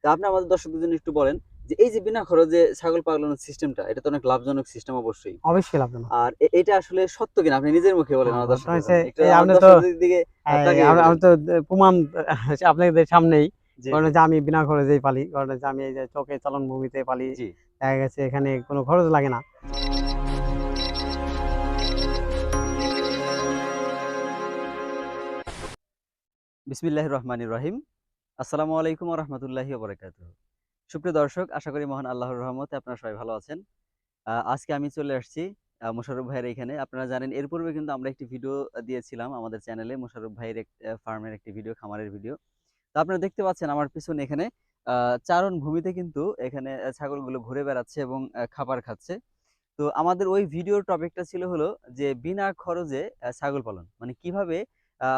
তো আপনি আমাদের দর্শকদের জন্য একটু বলেন যে এই যে বিনা খরচে ছাগল পালনের সিস্টেমটা, এটা তো অনেক লাভজনক সিস্টেম অবশ্যই। অবশ্যই লাভজনক। আর এটা আসলে সত্য কিনা আপনি নিজের মুখে বলেন আমার ঘটনা দর্শকদের হচ্ছে জন্য। একটু এই আমার আপনি তো দর্শকদের দিকে তাকিয়ে আমি বলেন। তো প্রমাণ আপনাদের সামনেই। জি, কারণ জি, যে আমি বিনা খরচেই পালি, কারণ যে আমি এই যে চোখে চালন ভূমিতে পালি, জি, দেখা গেছে এখানে কোনো খরচ লাগে না। জি। বিসমিল্লাহির রহমানির রহিম। আসসালামু আলাইকুম ওয়া রাহমাতুল্লাহি ওয়া বারাকাতুহু। সুপ্রিয় দর্শক, আশা করি মহান আল্লাহর রহমতে আপনারা সবাই ভালো আছেন। আজকে আমি চলে আসছি মোশাররফ ভাইয়ের এখানে। আপনারা জানেন এর পূর্বে কিন্তু আমরা একটি ভিডিও দিয়েছিলাম আমাদের চ্যানেলে মোশাররফ ভাইয়ের ফার্মের একটি ভিডিও, খামারের ভিডিও। তো আপনারা দেখতে পাচ্ছেন আমার পিছনে এখানে চারণ ভূমিতে কিন্তু এখানে ছাগলগুলো ঘুরে বেড়াচ্ছে এবং খাবার খাচ্ছে। তো আমাদের ওই ভিডিওর টপিকটা ছিল হলো যে বিনা খরচে ছাগল পালন। মানে কিভাবে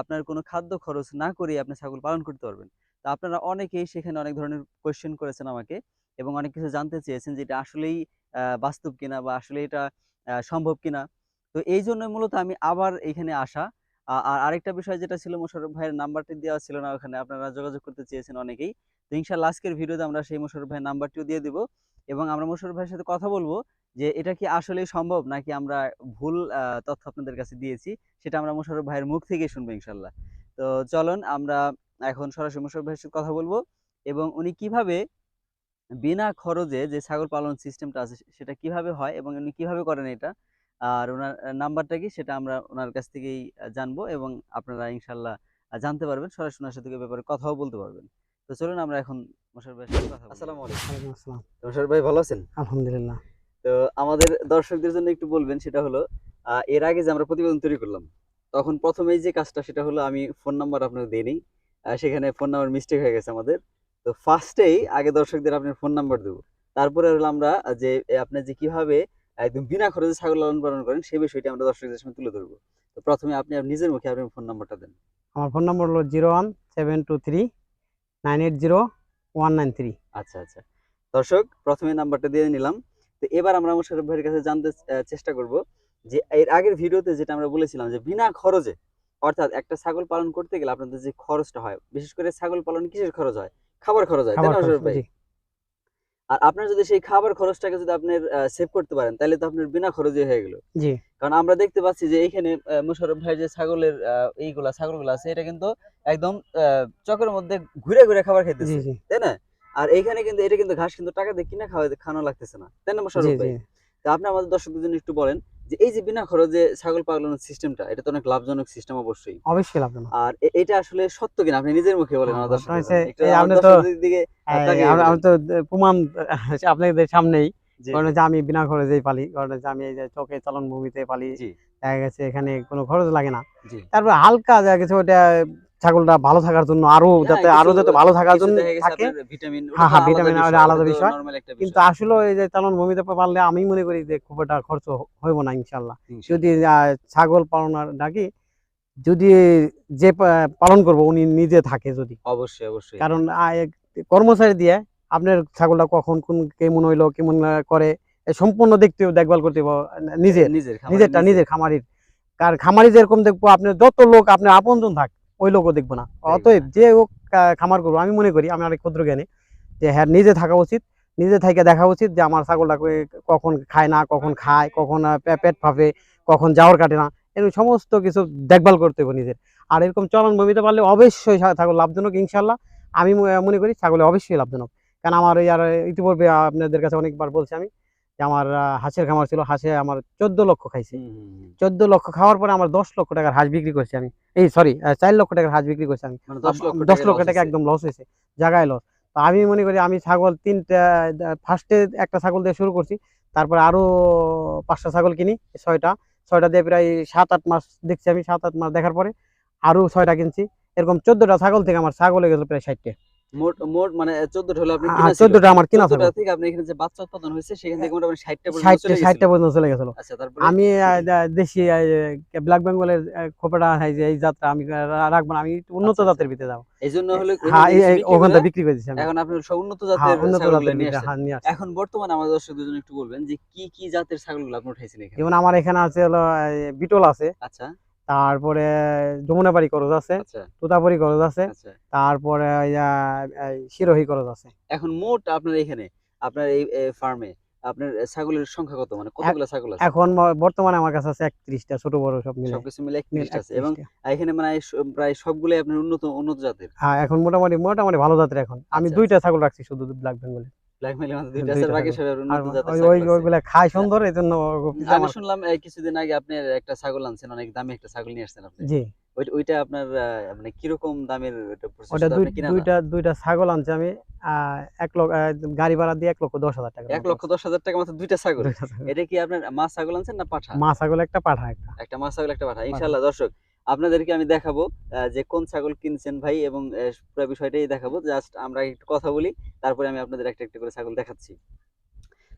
আপনার কোনো খাদ্য খরচ না করে আপনি ছাগল পালন করতে পারবেন। তো আপনারা অনেকেই সেখানে অনেক ধরনের কোয়েশ্চেন করেছেন আমাকে এবং অনেক কিছু জানতে চেয়েছেন যে এটা আসলেই বাস্তব কিনা বা আসলে এটা সম্ভব কিনা। তো এইজন্য মূলত আমি আবার এইখানে আসা। আর আরেকটা বিষয় যেটা ছিল, মোশাররফ ভাইয়ের নাম্বারটি দেওয়া ছিল না ওখানে, আপনারা যোগাযোগ করতে চেয়েছেন অনেকেই। তো ইনশাআল্লাহ আজকের ভিডিওতে আমরা সেই মোশাররফ ভাইয়ের নাম্বারটিও দিয়ে দিব এবং আমরা মোশাররফ ভাইয়ের সাথে কথা বলব যে এটা কি আসলেই সম্ভব নাকি আমরা ভুল তথ্য আপনাদের কাছে দিয়েছি, সেটা আমরা মোশাররফ ভাইয়ের মুখ থেকেই শুনবো ইনশাআল্লাহ। তো চলুন আমরা এখন সরাসরি মোশাররফ ভাইয়ের সাথে কথা বলবো এবং উনি কিভাবে বিনা খরচে যে ছাগল পালন সিস্টেমটা আছে সেটা কিভাবে হয় এবং উনি কিভাবে করেন এটা, আর ওনার নাম্বারটা কি সেটা আমরা ওনার কাছ থেকেই জানবো এবং আপনারা ইনশাআল্লাহ জানতে পারবেন, সরাসরি ওনার সাথে এ ব্যাপারে কথাও বলতে পারবেন। তো চলুন আমরা এখন মোশাররফ ভাইয়ের সাথে কথা বলি। আসসালামু আলাইকুম। ওয়ালাইকুম আসসালাম। মোশাররফ ভাই ভালো আছেন? আলহামদুলিল্লাহ। তো আমাদের দর্শকদের জন্য একটু বলবেন, সেটা হলো এর আগে যে আমরা প্রতিবেদন তৈরি করলাম, তখন প্রথমেই যে কাজটা সেটা হলো আমি ফোন নাম্বার আপনাকে দেইনি। সেখানে ফোন নাম্বার মিস্টেক হয়ে গেছে আমাদের। তো ফার্স্টেই আগে দর্শকদের আপনার ফোন নাম্বার দেব। তারপরে হলো আমরা যে আপনি যে কিভাবে একদম বিনা খরচে ছাগল লালন পালন করেন সেই বিষয়টি আমরা দর্শকদের সামনে তুলে ধরব। তো প্রথমে আপনি নিজের মুখে আপনার ফোন নাম্বারটা দেন। আমার ফোন নম্বর হলো 01723980193। আচ্ছা, আচ্ছা। দর্শক, প্রথমে নাম্বারটা দিয়ে নিলাম। তো এবার আমরা মোশাররফ ভাইয়ের কাছে জানতে চেষ্টা করব যে এর আগের ভিডিওতে যেটা আমরা বলেছিলাম যে বিনা খরচে, অর্থাৎ একটা ছাগল পালন করতে গেলে আপনাদের যে খরচটা হয়, বিশেষ করে ছাগল পালনে কিসের খরচ হয়? খাবার খরচ হয়, তাই খাবার না খরচ, মোশাররফ ভাই? জি। আর আপনার যদি সেই খাবার খরচটাকে যদি আপনার সেভ করতে পারেন, তাহলে তো আপনার বিনা খরচে হয়ে গেল। জি, কারণ আমরা দেখতে পাচ্ছি যে এইখানে মোশাররফ ভাই যে ছাগলের ছাগলগুলা আছে, এটা কিন্তু একদম চকের মধ্যে ঘুরে, ঘুরে খাবার জি, খাইতেছে। জি, তাই না? আর এইখানে কিন্তু এটা কিন্তু ঘাস কিন্তু টাকা দিয়ে কিনা খাওয়ানো লাগতেছে না। তাই না জি, মোশাররফ জি। ভাই? তো আপনি আমাদের দর্শকদের জন্য একটু বলেন যে এই যে বিনা খরচে ছাগল পালনের সিস্টেমটা, এটা তো অনেক লাভজনক সিস্টেম অবশ্যই। অবশ্যই লাভজনক। আর এটা আসলে সত্য কিনা আপনি নিজের মুখে বলেন আমার ঘটনা দর্শকদের হচ্ছে জন্য। একটু এই আমার আপনি তো দর্শকদের দিকে তাকিয়ে আমি বলেন। তো প্রমাণ আপনাদের সামনেই। জি, কারণ জি, যে আমি বিনা খরচেই পালি, কারণ যে আমি এই যে চোখে চালন ভূমিতে পালি, জি, দেখা গেছে এখানে কোনো খরচ লাগে না। জি। তারপর হালকা দেখা গেছে ওটা ছাগলটা ভালো থাকার জন্য, আরো হ্যাঁ, যাতে ভালো থাকার কিছু জন্য দেখা গেছে থাকে। আপনার ভিটামিন, ওটা হ্যাঁ, তো হ্যাঁ, আলাদা ভিটামিন ওটা বিষয়। ওটা আলাদা তো বিষয়। নরমাল একটা কিন্তু বিষয়। আসলে এই যে চালন ভূমিতে পারলে আমি মনে করি যে খুব একটা খরচ হইব না ইনশাল্লাহ। যদি ইনশাআল্লাহ। ছাগল পালনার ডাকি, যদি যে পালন করবো উনি নিজে থাকে যদি। অবশ্যই, অবশ্যই। কারণ কর্মচারী দিয়ে আপনার ছাগলটা কখন কোন কেমন হইলো, কেমন করে সম্পূর্ণ দেখভাল করতে হবে নিজের, নিজের খামারের নিজের খামারির। কার খামারি যেরকম দেখবো, আপনার যত লোক আপনার আপনজন থাক, ওই লোকও দেখবো না। দেখবে অতএব না। যে হোক খামার করবো, আমি মনে করি আমার ক্ষুদ্র জ্ঞানে যে হ্যাঁ নিজে থাকা উচিত। নিজে থেকে দেখা উচিত যে আমার ছাগলটা কখন খায় না, কখন খায়, কখন পেট ফাঁপে, কখন যাওয়ার কাটে না, এরকম সমস্ত কিছু দেখভাল করতে হবে নিজের। আর এরকম চলন ভূমিতে পারলে অবশ্যই ছাগল লাভজনক ইনশাল্লাহ। আমি মনে করি ছাগলে অবশ্যই লাভজনক। কারণ আমার এই আর ইতিপূর্বে আপনাদের কাছে অনেকবার বলছি আমি যে আমার হাঁসের খামার ছিল, হাঁসে আমার 14 লক্ষ খাইছে। হুম, হুম, হুম। 14 লক্ষ খাওয়ার পরে আমার 10 লক্ষ টাকার হাঁস বিক্রি করছি আমি। এই সরি, 4 লক্ষ টাকার হাঁস বিক্রি করছি আমি। মানে ১০ লক্ষ দশ টাকা লক্ষ লস টাকা হইছে। একদম লস হয়েছে, জায়গায় লস। তো আমি মনে করি আমি ছাগল 3টা, ফার্স্টে একটা ছাগল দিয়ে শুরু করছি, তারপরে আরো 5টা ছাগল কিনি, 6টা। 6টা দিয়ে প্রায় 7-8 মাস দেখছি আমি। 7-8 মাস দেখার পরে আরো 6টা কিনছি। এরকম 14টা ছাগল থেকে আমার ছাগল হয়ে গেল প্রায় 60টা। মোট মোট মানে ১৪ টা হলো আপনার কিনা ছিল। 14টা আমার কিনা ১৪ টা ছাগল। থেকে আপনি এখানে যে বাচ্চা উৎপাদন হয়েছে সেখান থেকে মোটামুটি ৬০ টা পর্যন্ত 60টা চলে গেছিল। 60টা পর্যন্ত চলে গেছিল। আচ্ছা, তারপরে? আমি দেশি ব্ল্যাক বেঙ্গলের খোপাটা, এই জাতটা আমি রাখবো না, আমি একটু উন্নত আচ্ছা, আচ্ছা। জাতের ভিতরে যাবো। এজন্য হলো এখান হ্যাঁ, থেকে কিছু বিক্রি করে ওখানটা বিক্রি করে দিচ্ছি আমি। এখন আপনি সব উন্নত হ্যাঁ, জাতের উন্নত ছাগলগুলো জাতের নিয়ে ভিতরে আসছেন। হ্যাঁ নিয়ে আসছি। এখন বর্তমানে আমাদের দর্শকদের জন্য একটু বলবেন যে কি, কি জাতের ছাগলগুলো আপনি উঠাইছেন এখানে? যেমন আমার এখানে আছে হলো বিটল আছে, আচ্ছা, তারপরে যমুনাপাড়ি খরচ আছে, আচ্ছা তোতাপুরি খরচ আছে, আচ্ছা। তারপরে সিরোহি খরচ আছে। এখন মোট আপনার এখানে আপনার এই ফার্মে আপনার ছাগলের সংখ্যা কত, মানে এ- কতগুলো ছাগল আছে? এখন বর্তমানে আমার কাছে আছে 31টা, ছোট বড় সব মিলে সবকিছু মিলে 31টা আছে, এবং 31টা। এখানে মানে প্রায় সবগুলোই আপনার উন্নত উন্নত জাতের। হ্যাঁ, এখন মোটামুটি মোটামুটি ভালো জাতের। এখন আমি আচ্ছা দুইটা আচ্ছা। ছাগল রাখছি শুধু ব্ল্যাক বেঙ্গলি। ব্ল্যাক মেইলের মধ্যে দুইটা আছে, আর দুইটা বাকি ছাগল। সব আর উন্নত জাতের ওই ওই ছাগল আছে। ওইগুলা খায় তা সুন্দর, এই জন্য আমি আমার। শুনলাম কিছুদিন আগে আপনি একটা ছাগল আনছেন, অনেক দামি একটা ছাগল নিয়ে আসছেন আপনি। জি, ওইটা আপনার মানে কিরকম দামের ওটা পড়ছে, ওটা শুধু আপনি কিনা না? দুইটা ছাগল আনছি আমি। 1 লক্ষ গাড়ি ভাড়া দিয়ে 1,10,000 টাকার এক মতো লক্ষ আছে। দশ হাজার টাকা মাত্র দুইটা ছাগল? দুইটা ছাগল, এটা কি আপনার মা ছাগল আনছেন না পাঠা? মা ছাগল একটা, পাঠা একটা। একটা মা ছাগল একটা পাঠা। পাঠা। ইনশাআল্লাহ দর্শক আপনাদেরকে আমি দেখাবো যে কোন ছাগল কিনছেন ভাই, এবং পুরো বিষয়টাই দেখাবো। জাস্ট আমরা একটু কথা বলি, তারপরে আমি আপনাদের একটা একটা করে ছাগল দেখাচ্ছি।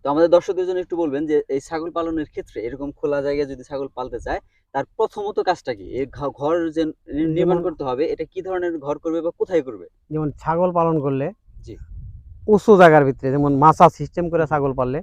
তো আমাদের দর্শকদের জন্য একটু বলবেন যে এই ছাগল পালনের ক্ষেত্রে এরকম খোলা জায়গায় যদি ছাগল পালতে চায়, তার প্রথমত কাজটা কি? এই ঘর যে নির্মাণ যেমন করতে হবে, এটা কি ধরনের ঘর করবে বা কোথায় করবে? যেমন ছাগল পালন করলে জি। উঁচু জায়গার ভিতরে, যেমন মাচা সিস্টেম করে হুম, হুম। ছাগল পাললে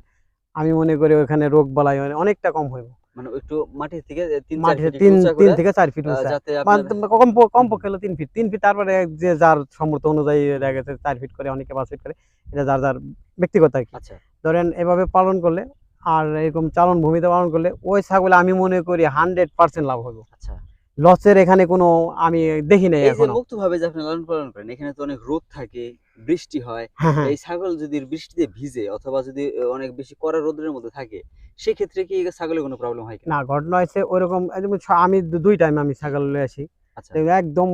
আমি মনে করি ওখানে রোগ বালাই অনেকটা কম হইব। মানে একটু মাটির থেকে ৩-৪ মাটিতে ফিট একটু উঁচা তিন করে, থেকে 4 ফিট উঁচা, যাতে মানে আপনার কম হুম, হুম। পক্ষে হলো 3 ফিট, 3 ফিট। তারপরে যে যার সামর্থ্য অনুযায়ী দেখা গেছে 4 ফিট করে, অনেকে 5 ফিট করে। এটা যার যার ব্যক্তিগত আর কি। আচ্ছা, ধরেন এভাবে পালন করলে আর এরকম চালন ভূমিতে পালন করলে ওই ছাগলে আমি মনে করি 100% লাভ হবে। আচ্ছা। লসের এখানে কোনো আমি দেখি নাই এই যে এখনো। মুক্তভাবে যে আপনি লালন পালন করেন, এখানে তো অনেক রোদ থাকে, বৃষ্টি হয়। হ্যাঁ, হ্যাঁ। এই ছাগল যদি বৃষ্টিতে ভিজে অথবা যদি অনেক বেশি কড়া রোদের মধ্যে থাকে, সেক্ষেত্রে কি ছাগলের কোনো প্রবলেম হয় কিনা? না, ঘটনা হয়েছে ওইরকম। এই যেমন আমি 2 টাইম আমি ছাগল লয়ে আসি। আচ্ছা। তো একদম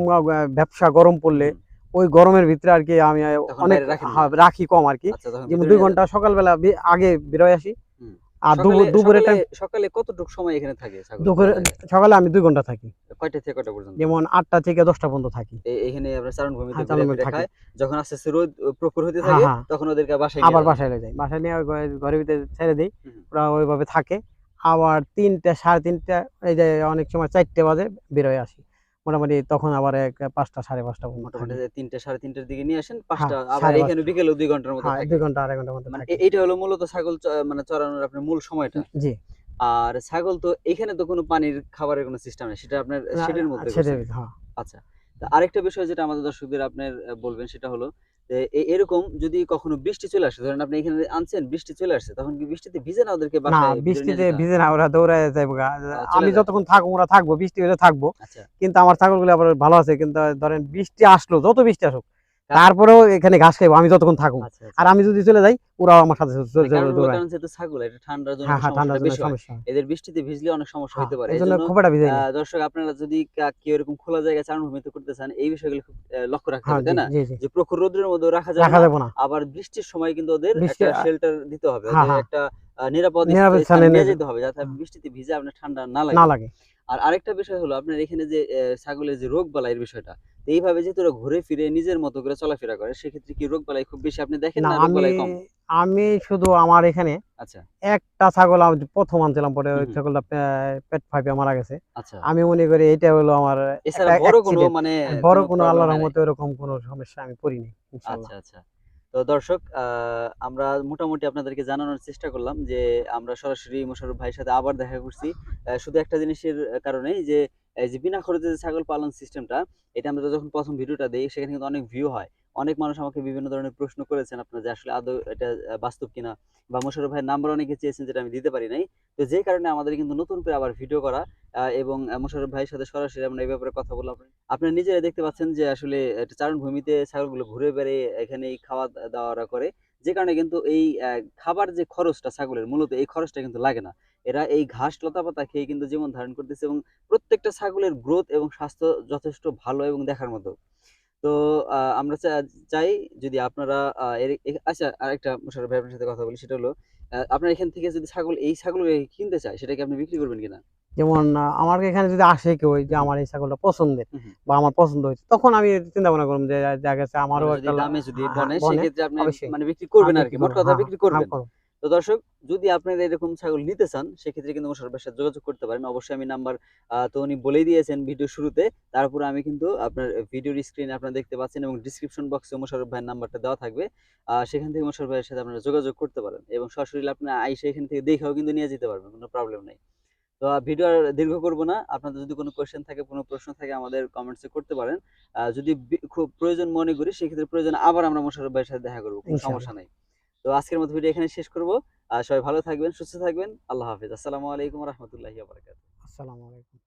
ব্যবসা গরম হুম, পড়লে হুম। ওই গরমের ভিতরে আর কি আমি তখন অনেক বাইরে রাখেন না? রাখি কম আর কি। আচ্ছা, তখন যেমন ভিতরে 2 নিয়ে যান? ঘন্টা সকালবেলা আগে বেরোয় আসি। হুম। আর সকালে দুপুরে সকালে টাইম, সকালে কতটুকু সময় এখানে থাকে ছাগল খোলা দুপুরে জায়গায়? সকালে আমি 2 ঘন্টা থাকি। কয়টা থেকে কয়টা পর্যন্ত? যেমন 8টা থেকে 10টা পর্যন্ত থাকি। এখানে আপনার চারণভূমিতে হ্যাঁ, ঘুরে চালানো ফিরে থাকি। খায়। যখন আস্তে আস্তে রোদ প্রখর হতে হ্যাঁ, থাকে, হ্যাঁ। তখন ওদেরকে বাসায় নিয়ে আবার যান। বাসায় লয়ে যাই। বাসায় নিয়ে ওই ঘরের ভিতরে ছেড়ে দেই। হুম, হুম। ওরা ওইভাবে থাকে। আবার 3টা, 3:30, এই যে অনেক সময় 4টে বাজে বের হয়ে আসি। মোটামুটি তখন আবার 5টা, 5:30 পর্যন্ত মোটামুটি থাকি। ৩টা ৩:30টার দিকে নিয়ে আসেন, হ্যাঁ, 5টা আবার এখানে 5:30। বিকেলেও ২ ঘন্টার মতো হ্যাঁ, 2 থাকে। ঘন্টা, 2.5 ঘন্টার মতো মানে থাকি। এইটা হলো মূলত ছাগল মানে চরানোর আপনার মূল সময়টা। জি। আর ছাগল তো এখানে তো কোনো পানির খাবারের কোনো সিস্টেম নেই। সেটা আপনার না, শেডের মধ্যে ছেড়ে করছেন। দিই, হ্যাঁ। আচ্ছা। তো আরেকটা বিষয় যেটা আমাদের দর্শকদের আপনার বলবেন, সেটা হলো যে এরকম যদি কখনো বৃষ্টি চলে আসে, ধরেন আপনি এখানে আনছেন, বৃষ্টি চলে আসছে, তখন কি বৃষ্টিতে ভিজে না ওদেরকে না, বাসায় ভিতরে নিয়ে বৃষ্টিতে যেতে হয়? ভিজে না, ওরা দৌড়ায় যাইবো গা। চলে আমি যায়? যতক্ষণ থাকবো ওরা থাকবো, বৃষ্টি হলে থাকবো। আচ্ছা। কিন্তু আমার ছাগলগুলো আবার ভালো আছে। কিন্তু ধরেন বৃষ্টি আসলো, যত বৃষ্টি আসুক, কারণ তারপরেও এখানে ঘাস খাইবো আমি যতক্ষণ থাকবো। আচ্ছা, আর আচ্ছা। আমি যদি চলে যাই, ওরাও আমার সাথে মানে কারণ হলো, দৌড়ায়। কারণ যেহেতু ছাগল, এটা ঠান্ডার জন্য হ্যাঁ, একটু হ্যাঁ, ঠান্ডার সমস্যাটা জন্য বেশি হয়। সমস্যা হয়। এদের বৃষ্টিতে ভিজলে অনেক সমস্যা হ্যাঁ, হইতে পারে। এজন্য এজন্য খুব একটা ভিজাই না। দর্শক আপনারা যদি কেউ এরকম খোলা জায়গায় চারণভূমিতে করতে চান, এই বিষয়গুলো খুব লক্ষ্য রাখতে হ্যাঁ, হবে, জি, তাই না? জি, জি। যে প্রখর রৌদ্রের মধ্যেও রাখা যাবে রাখা না। যাবে না। আবার বৃষ্টির সময় কিন্তু ওদের বৃষ্টি একটা শেল্টার দিতে হবে। হ্যাঁ, ওদের হ্যাঁ। একটা নিরাপদ নিরাপদ স্থানে স্থানে নিয়ে নিয়ে যেতে হবে, যাতে হ্যাঁ, বৃষ্টিতে ভিজে আপনার ঠান্ডা না না লাগে। লাগে। আর আরেকটা বিষয় হলো, আপনার এখানে যে ছাগলের যে রোগবালাইয়ের বিষয়টা, তো এইভাবে যেহেতু ওরা ঘুরে ফিরে নিজের মতো করে চলাফেরা করে, সেক্ষেত্রে কি রোগবালাই খুব বেশি আপনি দেখেন না, না আমি রোগবালাই কম? আমি শুধু আমার এখানে আচ্ছা। একটা ছাগল আমি ১ম আনছিলাম, পরে হুম, ওই হুম। ছাগলটা পেট ফাঁইপা মারা গেছে। আচ্ছা। আমি মনে করি এটা হলো আমার এছাড়া একটা বড় কোনো অ্যাক্সিডেন্ট। মানে বড় কোনো কোনো প্রবলেম আল্লাহর হয় নাই? রহমতে ওরকম কোনো সমস্যা আমি পড়িনি ইনশাআল্লাহ। আচ্ছা, আচ্ছা। তো দর্শক আমরা মোটামুটি আপনাদেরকে জানানোর চেষ্টা করলাম যে আমরা সরাসরি মোশাররফ ভাইয়ের সাথে আবার দেখা করছি। শুধু একটা জিনিসের কারণেই যে এই যে বিনা খরচে যে ছাগল পালন সিস্টেমটা, এটা আমরা যখন ১ম ভিডিওটা দেই, সেখানে কিন্তু অনেক ভিউ হয়। অনেক মানুষ আমাকে বিভিন্ন ধরনের প্রশ্ন করেছেন আপনারা, যে আসলে আদৌ এটা বাস্তব কিনা? বা মোশাররফ ভাইয়ের নাম্বার অনেকে চেয়েছেন, যেটা আমি দিতে পারি নাই। তো যে কারণে আমাদের কিন্তু নতুন করে আবার ভিডিও করা, এবং মোশাররফ ভাইয়ের সাথে সরাসরি আমরা এই ব্যাপারে কথা বললাম। আপনারা নিজেরাই দেখতে পাচ্ছেন যে আসলে একটা চারণভূমিতে ছাগলগুলো ঘুরে বেড়িয়ে এখানেই খাওয়া-দাওয়া করে। যে কারণে কিন্তু এই খাবার যে খরচটা ছাগলের, মূলত এই খরচটা কিন্তু লাগে না। এরা এই ঘাস লতাপাতা খেয়ে কিন্তু জীবন ধারণ করতেছে, এবং প্রত্যেকটা ছাগলের গ্রোথ এবং স্বাস্থ্য যথেষ্ট ভালো এবং দেখার মতো। তো আমরা চাই যদি আপনারা আচ্ছা, আরেকটা মোশাররফ ভাই আপনার সাথে কথা বলি, সেটা হলো আপনার এখান থেকে যদি এই ছাগলগুলো কিনতে চায়, সেটা কি আপনি বিক্রি করবেন কিনা? যেমন আমার এখানে যদি আসে কেউ যে হুম, হুম। আমার এই ছাগলটা পছন্দের হুম, হুম। বা আমার পছন্দ হয়েছে, তখন আমি চিন্তা ভাবনা করব যে দেখা গেছে আমারও মানে যদি একটা দামে যদি হ্যাঁ, বনে, বনে সেক্ষেত্রে আপনি অবশ্যই মানে বিক্রি করবেন আরকি। বিক্রি মোট করব। কথা হ্যাঁ, বিক্রি হ্যাঁ, করবেন। করব। তো দর্শক, যদি আপনারা এরকম ছাগল নিতে চান, সেক্ষেত্রে কিন্তু মোশাররফ ভাইয়ের সাথে যোগাযোগ করতে পারেন। অবশ্যই আমি নাম্বার তো উনি বলেই দিয়েছেন ভিডিওর শুরুতে। তারপরে আমি কিন্তু আপনার ভিডিওর স্ক্রিনে আপনারা দেখতে পাচ্ছেন, এবং ডেসক্রিপশন বক্সে মোশাররফ ভাইয়ের নাম্বারটা দেওয়া থাকবে। সেখান থেকে মোশাররফ ভাইয়ের সাথে আপনারা যোগাযোগ করতে পারেন, এবং সরাসরি আপনারা আইসা এখান থেকে দেখেও কিন্তু নিয়ে যেতে পারবেন। কোনো প্রবলেম নাই। তো তো ভিডিও আর দীর্ঘ করব না। আপনাদের যদি কোনো কোয়েশ্চেন থাকে, কোনো প্রশ্ন থাকে আমাদের কমেন্টসে করতে পারেন। যদি খুব প্রয়োজন মনে করি সেক্ষেত্রে প্রয়োজনে আবার আমরা মোশাররফ ভাইয়ের সাথে দেখা করব। কোনো সমস্যা ইনশাআল্লাহ। নাই। তো আজকের মতো ভিডিও এখানে শেষ করব। সবাই ভালো থাকবেন, সুস্থ থাকবেন। আল্লাহ হাফেজ। আসসালামু আলাইকুম ওয়া রাহমাতুল্লাহি ওয়া বারাকাতুহু। আসসালামু আলাইকুম।